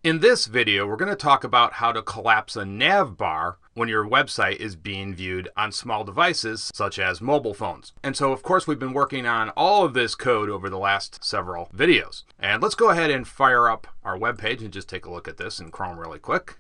In this video, we're going to talk about how to collapse a navbar when your website is being viewed on small devices such as mobile phones. And so, of course, we've been working on all of this code over the last several videos. And let's go ahead and fire up our web page and just take a look at this in Chrome really quick.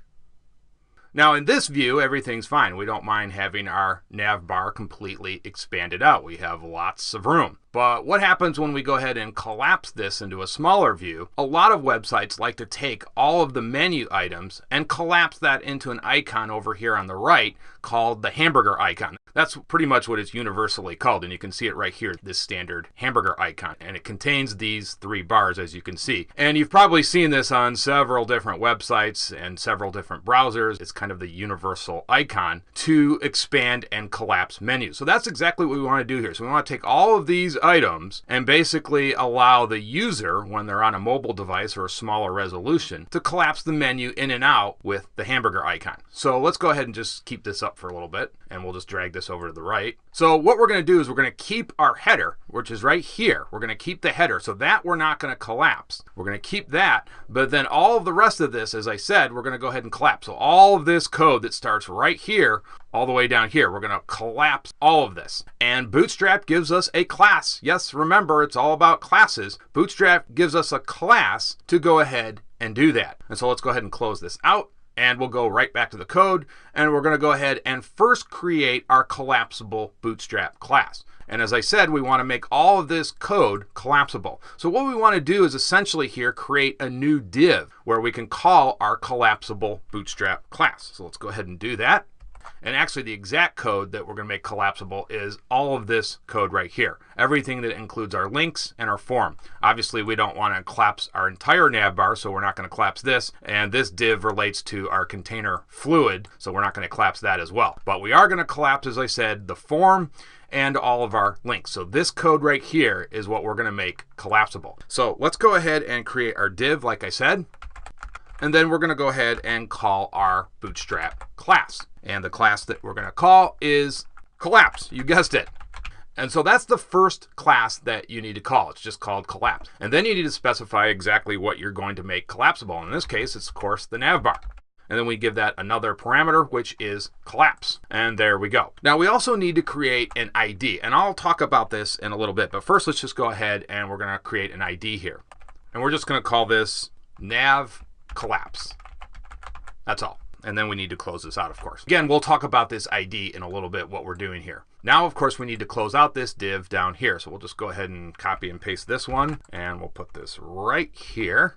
Now, in this view, everything's fine. We don't mind having our navbar completely expanded out. We have lots of room. But what happens when we go ahead and collapse this into a smaller view? A lot of websites like to take all of the menu items and collapse that into an icon over here on the right called the Hamburger Icon. That's pretty much what it's universally called, and you can see it right here, this standard Hamburger Icon. And it contains these three bars, as you can see. And you've probably seen this on several different websites and several different browsers. It's kind of the universal icon to expand and collapse menus. So that's exactly what we want to do here. So we want to take all of these items and basically allow the user, when they're on a mobile device or a smaller resolution, to collapse the menu in and out with the Hamburger Icon. So let's go ahead and just keep this up for a little bit, and we'll just drag this over to the right. So what we're going to do is we're going to keep our header, which is right here. We're going to keep the header, so that we're not going to collapse. We're going to keep that, but then all of the rest of this, as I said, we're going to go ahead and collapse. So all of this code that starts right here all the way down here, we're going to collapse all of this. And Bootstrap gives us a class. Yes, remember, it's all about classes. Bootstrap gives us a class to go ahead and do that. And so let's go ahead and close this out. And we'll go right back to the code, and we're going to go ahead and first create our collapsible Bootstrap class. And as I said, we want to make all of this code collapsible. So what we want to do is essentially here create a new div where we can call our collapsible Bootstrap class. So let's go ahead and do that. And actually the exact code that we're going to make collapsible is all of this code right here. Everything that includes our links and our form. Obviously we don't want to collapse our entire navbar, so we're not going to collapse this. And this div relates to our container fluid, so we're not going to collapse that as well. But we are going to collapse, as I said, the form and all of our links. So this code right here is what we're going to make collapsible. So let's go ahead and create our div like I said. And then we're going to go ahead and call our Bootstrap class. And the class that we're going to call is collapse. You guessed it. And so that's the first class that you need to call. It's just called collapse. And then you need to specify exactly what you're going to make collapsible. In this case, it's of course the navbar. And then we give that another parameter, which is collapse. And there we go. Now we also need to create an ID. And I'll talk about this in a little bit. But first, let's just go ahead and we're going to create an ID here. And we're just going to call this nav collapse. That's all. And then we need to close this out, of course. Again, we'll talk about this ID in a little bit, what we're doing here. Now, of course, we need to close out this div down here. So we'll just go ahead and copy and paste this one. And we'll put this right here.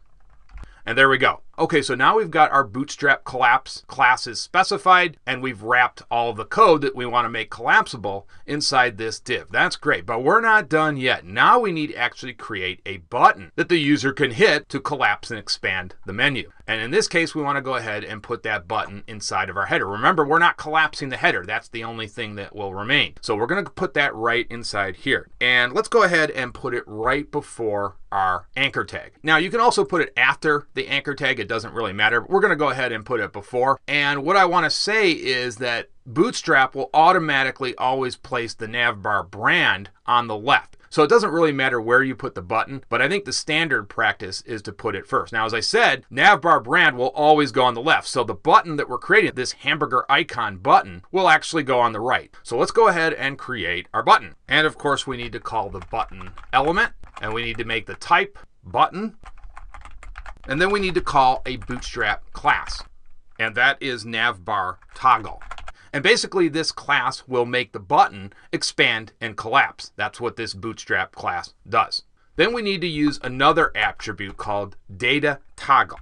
And there we go. Okay, so now we've got our Bootstrap collapse classes specified, and we've wrapped all of the code that we want to make collapsible inside this div. That's great, but we're not done yet. Now we need to actually create a button that the user can hit to collapse and expand the menu. And in this case, we want to go ahead and put that button inside of our header. Remember, we're not collapsing the header. That's the only thing that will remain. So we're going to put that right inside here. And let's go ahead and put it right before our anchor tag. Now, you can also put it after the anchor tag. It doesn't really matter. We're going to go ahead and put it before. And what I want to say is that Bootstrap will automatically always place the Navbar brand on the left. So it doesn't really matter where you put the button, but I think the standard practice is to put it first. Now, as I said, Navbar brand will always go on the left. So the button that we're creating, this Hamburger Icon button, will actually go on the right. So let's go ahead and create our button. And of course, we need to call the button element, and we need to make the type button. And then we need to call a Bootstrap class, and that is Navbar Toggle. And basically this class will make the button expand and collapse. That's what this Bootstrap class does. Then we need to use another attribute called data toggle.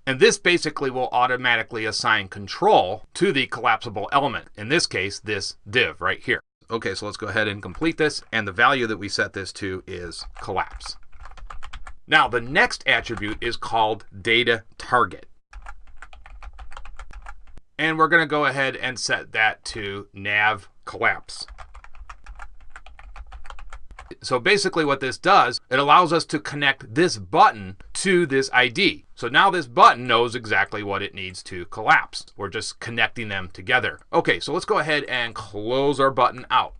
And this basically will automatically assign control to the collapsible element. In this case, this div right here. Okay, so let's go ahead and complete this. And the value that we set this to is collapse. Now, the next attribute is called data target. And we're going to go ahead and set that to nav collapse. So basically what this does, it allows us to connect this button to this ID. So now this button knows exactly what it needs to collapse. We're just connecting them together. Okay, so let's go ahead and close our button out.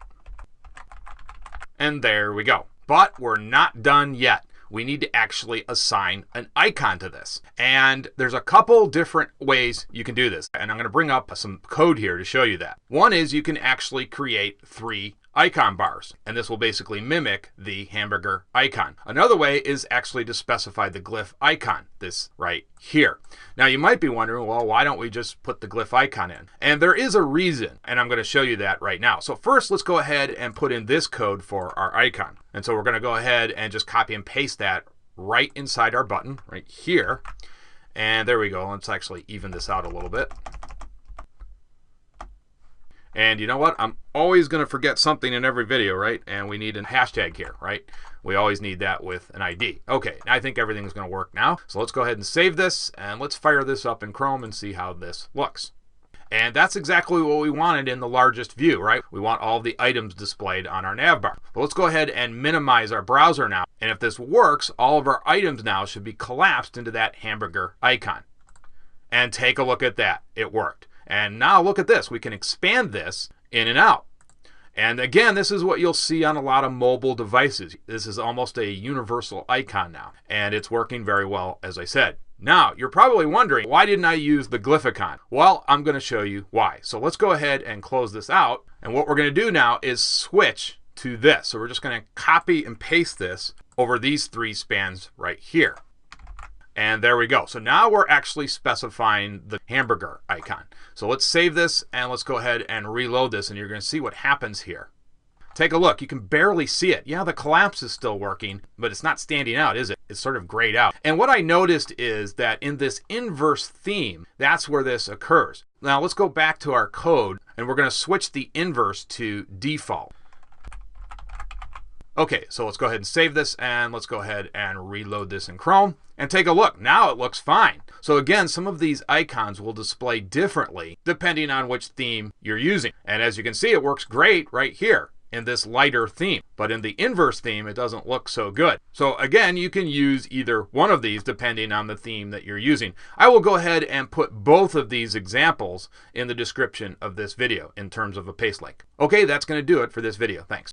And there we go. But we're not done yet. we need to actually assign an icon to this. And there's a couple different ways you can do this. And I'm going to bring up some code here to show you that. One is you can actually create 3 icon bars, and this will basically mimic the hamburger icon. Another way is actually to specify the glyph icon, this right here. Now you might be wondering, well, why don't we just put the glyph icon in? And there is a reason, and I'm going to show you that right now. So first, let's go ahead and put in this code for our icon. And so we're going to go ahead and just copy and paste that right inside our button right here. And there we go. Let's actually even this out a little bit. And you know what? I'm always going to forget something in every video, right? And we need a hashtag here, right? We always need that with an ID. Okay, I think everything's going to work now. So let's go ahead and save this, and let's fire this up in Chrome and see how this looks. And that's exactly what we wanted in the largest view, right? We want all the items displayed on our navbar. But let's go ahead and minimize our browser now. And if this works, all of our items now should be collapsed into that hamburger icon. And take a look at that. It worked. And now look at this. We can expand this in and out. And again, this is what you'll see on a lot of mobile devices. This is almost a universal icon now. And it's working very well, as I said. Now, you're probably wondering, why didn't I use the Glyph Icon? Well, I'm going to show you why. So let's go ahead and close this out. And what we're going to do now is switch to this. So we're just going to copy and paste this over these 3 spans right here. And there we go. So now we're actually specifying the hamburger icon. So let's save this and let's go ahead and reload this, and you're going to see what happens here. Take a look. You can barely see it. Yeah, the collapse is still working, but it's not standing out, is it? It's sort of grayed out. And what I noticed is that in this inverse theme, that's where this occurs. Now let's go back to our code, and we're going to switch the inverse to default. Okay, so let's go ahead and save this, and let's go ahead and reload this in Chrome. And take a look. Now it looks fine. So again, some of these icons will display differently depending on which theme you're using. And as you can see, it works great right here in this lighter theme. But in the inverse theme, it doesn't look so good. So again, you can use either one of these depending on the theme that you're using. I will go ahead and put both of these examples in the description of this video in terms of a paste link. Okay, that's going to do it for this video. Thanks.